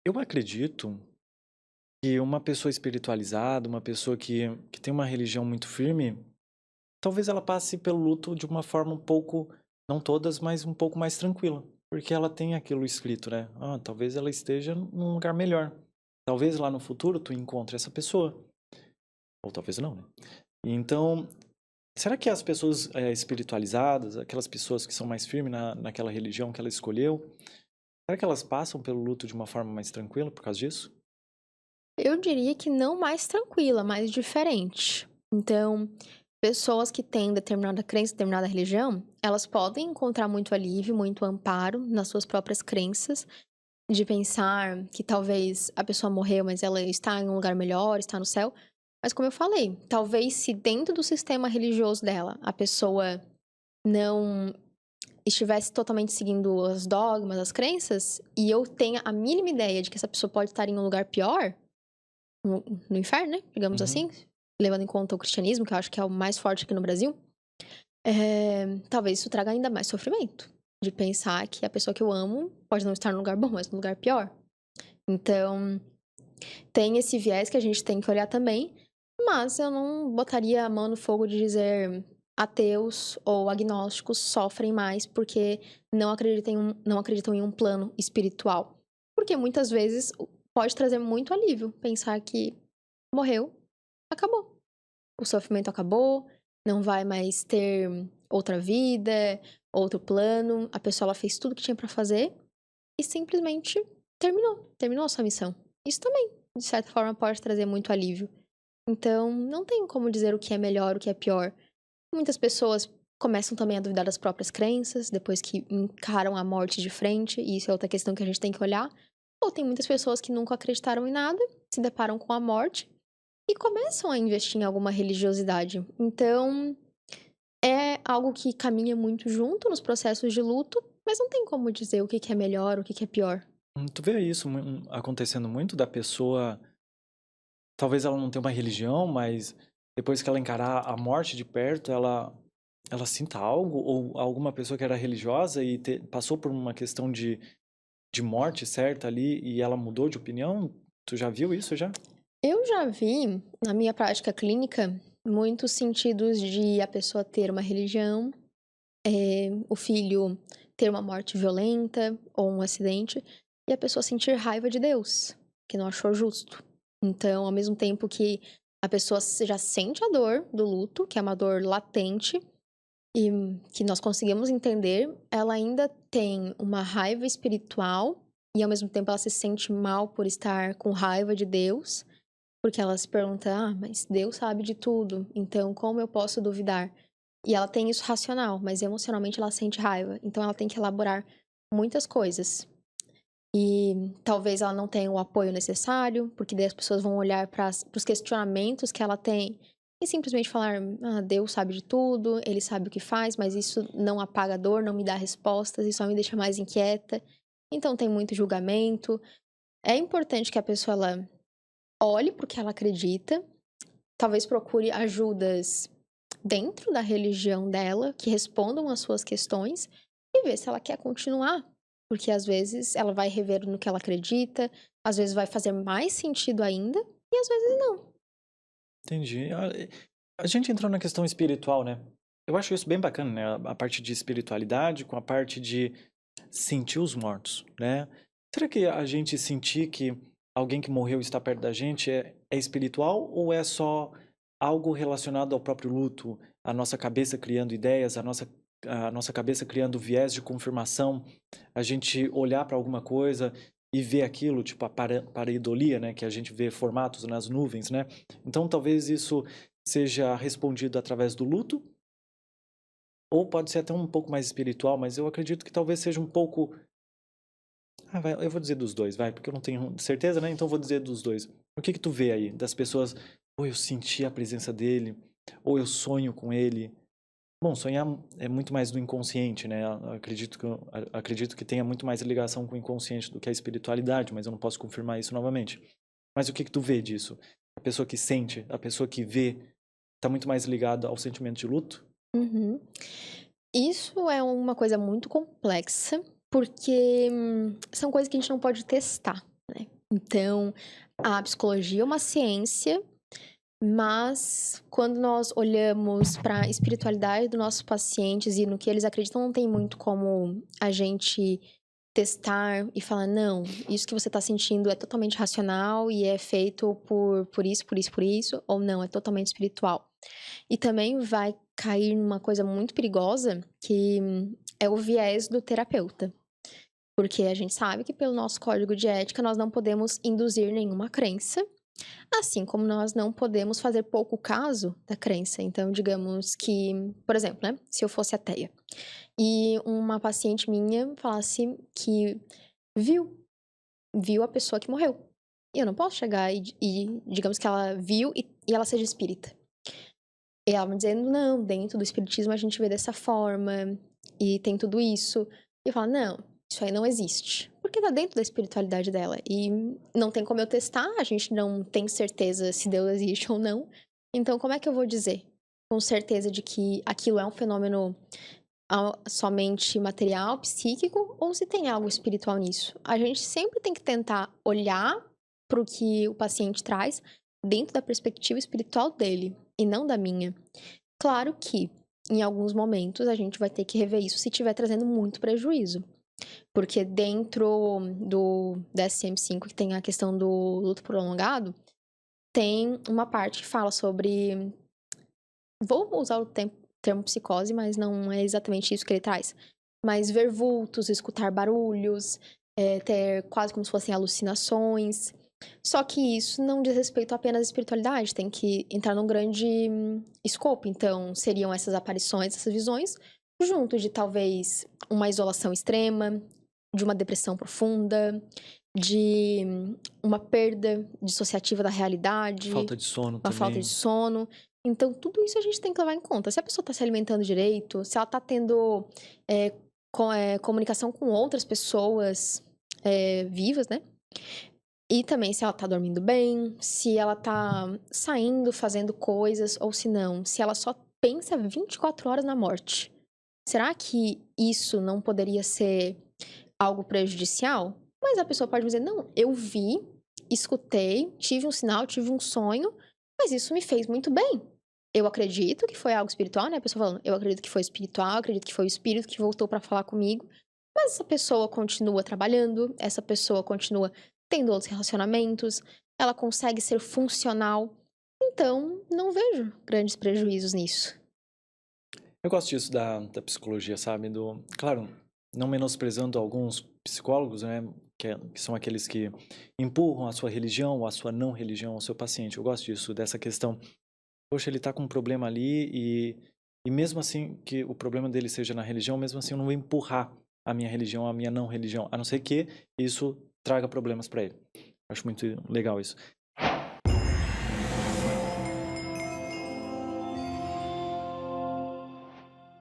Eu acredito que uma pessoa espiritualizada, uma pessoa que tem uma religião muito firme, talvez ela passe pelo luto de uma forma um pouco, não todas, mas um pouco mais tranquila. Porque ela tem aquilo escrito, né? Ah, talvez ela esteja num lugar melhor. Talvez lá no futuro tu encontre essa pessoa. Ou talvez não, né? Então, será que as pessoas espiritualizadas, aquelas pessoas que são mais firmes naquela religião que ela escolheu, será que elas passam pelo luto de uma forma mais tranquila por causa disso? Eu diria que não mais tranquila, mais diferente. Então, pessoas que têm determinada crença, determinada religião, elas podem encontrar muito alívio, muito amparo nas suas próprias crenças, de pensar que talvez a pessoa morreu, mas ela está em um lugar melhor, está no céu. Mas como eu falei, talvez se dentro do sistema religioso dela, a pessoa não estivesse totalmente seguindo os dogmas, as crenças, e eu tenha a mínima ideia de que essa pessoa pode estar em um lugar pior, no inferno, né, digamos Uhum. assim, levando em conta o cristianismo, que eu acho que é o mais forte aqui no Brasil, talvez isso traga ainda mais sofrimento, de pensar que a pessoa que eu amo pode não estar no lugar bom, mas no lugar pior. Então, tem esse viés que a gente tem que olhar também, mas eu não botaria a mão no fogo de dizer ateus ou agnósticos sofrem mais porque não acreditam em um plano espiritual. Porque muitas vezes pode trazer muito alívio pensar que morreu, acabou. O sofrimento acabou, não vai mais ter outra vida, outro plano. A pessoa ela fez tudo que tinha pra fazer e simplesmente terminou a sua missão. Isso também, de certa forma, pode trazer muito alívio. Então, não tem como dizer o que é melhor, o que é pior. Muitas pessoas começam também a duvidar das próprias crenças depois que encaram a morte de frente, e isso é outra questão que a gente tem que olhar. Ou tem muitas pessoas que nunca acreditaram em nada, se deparam com a morte e começam a investir em alguma religiosidade. Então, é algo que caminha muito junto nos processos de luto, mas não tem como dizer o que que é melhor, o que que é pior. Tu vê isso acontecendo muito da pessoa, talvez ela não tenha uma religião, mas depois que ela encarar a morte de perto, ela sinta algo, ou alguma pessoa que era religiosa e passou por uma questão de morte certa ali e ela mudou de opinião? Tu já viu isso já? Eu já vi, na minha prática clínica, muitos sentidos de a pessoa ter uma religião, o filho ter uma morte violenta ou um acidente, e a pessoa sentir raiva de Deus, que não achou justo. Então, ao mesmo tempo que a pessoa já sente a dor do luto, que é uma dor latente, e que nós conseguimos entender, ela ainda tem uma raiva espiritual e ao mesmo tempo ela se sente mal por estar com raiva de Deus, porque ela se pergunta: "Ah, mas Deus sabe de tudo, então como eu posso duvidar?". E ela tem isso racional, mas emocionalmente ela sente raiva, então ela tem que elaborar muitas coisas. E talvez ela não tenha o apoio necessário, porque daí as pessoas vão olhar para os questionamentos que ela tem e simplesmente falar: "Ah, Deus sabe de tudo, ele sabe o que faz, mas isso não apaga a dor, não me dá respostas e só me deixa mais inquieta". Então tem muito julgamento. É importante que a pessoa ela olhe para o que ela acredita, talvez procure ajudas dentro da religião dela, que respondam às suas questões e ver se ela quer continuar. Porque às vezes ela vai rever no que ela acredita, às vezes vai fazer mais sentido ainda, e às vezes não. Entendi. A gente entrou na questão espiritual, né? Eu acho isso bem bacana, né? A parte de espiritualidade com a parte de sentir os mortos, né? Será que a gente sentir que alguém que morreu está perto da gente é espiritual ou é só algo relacionado ao próprio luto? A nossa cabeça criando ideias, a nossa cabeça criando viés de confirmação, a gente olhar para alguma coisa e ver aquilo, tipo a pareidolia, né? Que a gente vê formatos nas nuvens, né? Então talvez isso seja respondido através do luto, ou pode ser até um pouco mais espiritual, mas eu acredito que talvez seja um pouco. Eu vou dizer dos dois, vai, porque eu não tenho certeza, né? Então eu vou dizer dos dois. O que que tu vê aí das pessoas? Ou eu senti a presença dele, ou eu sonho com ele. Bom, sonhar é muito mais do inconsciente, né? Eu acredito que tenha muito mais ligação com o inconsciente do que a espiritualidade, mas eu não posso confirmar isso novamente. Mas o que que tu vê disso? A pessoa que sente, a pessoa que vê, tá muito mais ligada ao sentimento de luto? Uhum. Isso é uma coisa muito complexa, porque são coisas que a gente não pode testar, né? Então, a psicologia é uma ciência, mas quando nós olhamos para a espiritualidade dos nossos pacientes e no que eles acreditam, não tem muito como a gente testar e falar: "Não, isso que você está sentindo é totalmente racional e é feito por isso, por isso, por isso", ou não, é totalmente espiritual. E também vai cair numa coisa muito perigosa, que é o viés do terapeuta. Porque a gente sabe que pelo nosso código de ética nós não podemos induzir nenhuma crença, assim como nós não podemos fazer pouco caso da crença. Então, digamos que, por exemplo, né, se eu fosse ateia e uma paciente minha falasse que viu, viu a pessoa que morreu. E eu não posso chegar e digamos que ela viu e ela seja espírita. E ela me dizendo, não, dentro do espiritismo a gente vê dessa forma, e tem tudo isso. E eu falo, não, isso aí não existe. Porque tá dentro da espiritualidade dela. E não tem como eu testar, a gente não tem certeza se Deus existe ou não. Então, como é que eu vou dizer com certeza de que aquilo é um fenômeno somente material, psíquico, ou se tem algo espiritual nisso? A gente sempre tem que tentar olhar para o que o paciente traz dentro da perspectiva espiritual dele e não da minha. Claro que em alguns momentos a gente vai ter que rever isso se estiver trazendo muito prejuízo. Porque dentro do DSM-5, que tem a questão do luto prolongado, tem uma parte que fala sobre. Vou usar o termo psicose, mas não é exatamente isso que ele traz. Mas ver vultos, escutar barulhos, ter quase como se fossem alucinações. Só que isso não diz respeito apenas à espiritualidade, tem que entrar num grande escopo. Então, seriam essas aparições, essas visões, junto de talvez uma isolação extrema, de uma depressão profunda, de uma perda dissociativa da realidade, Falta de sono uma falta de também. sono. Então, tudo isso a gente tem que levar em conta. Se a pessoa está se alimentando direito, se ela está tendo comunicação com outras pessoas vivas, né? E também se ela tá dormindo bem, se ela tá saindo, fazendo coisas, ou se não, se ela só pensa 24 horas na morte. Será que isso não poderia ser algo prejudicial? Mas a pessoa pode dizer, não, eu vi, escutei, tive um sinal, tive um sonho, mas isso me fez muito bem. Eu acredito que foi algo espiritual, né? A pessoa falando, eu acredito que foi espiritual, acredito que foi o espírito que voltou pra falar comigo. Mas essa pessoa continua trabalhando, essa pessoa continua tendo outros relacionamentos, ela consegue ser funcional. Então, não vejo grandes prejuízos nisso. Eu gosto disso da psicologia, sabe? Claro, não menosprezando alguns psicólogos, né? Que são aqueles que empurram a sua religião ou a sua não religião ao seu paciente. Eu gosto disso, dessa questão. Poxa, ele tá com um problema ali e mesmo assim que o problema dele seja na religião, mesmo assim eu não vou empurrar a minha religião, a minha não religião, a não ser que isso traga problemas para ele. Acho muito legal isso.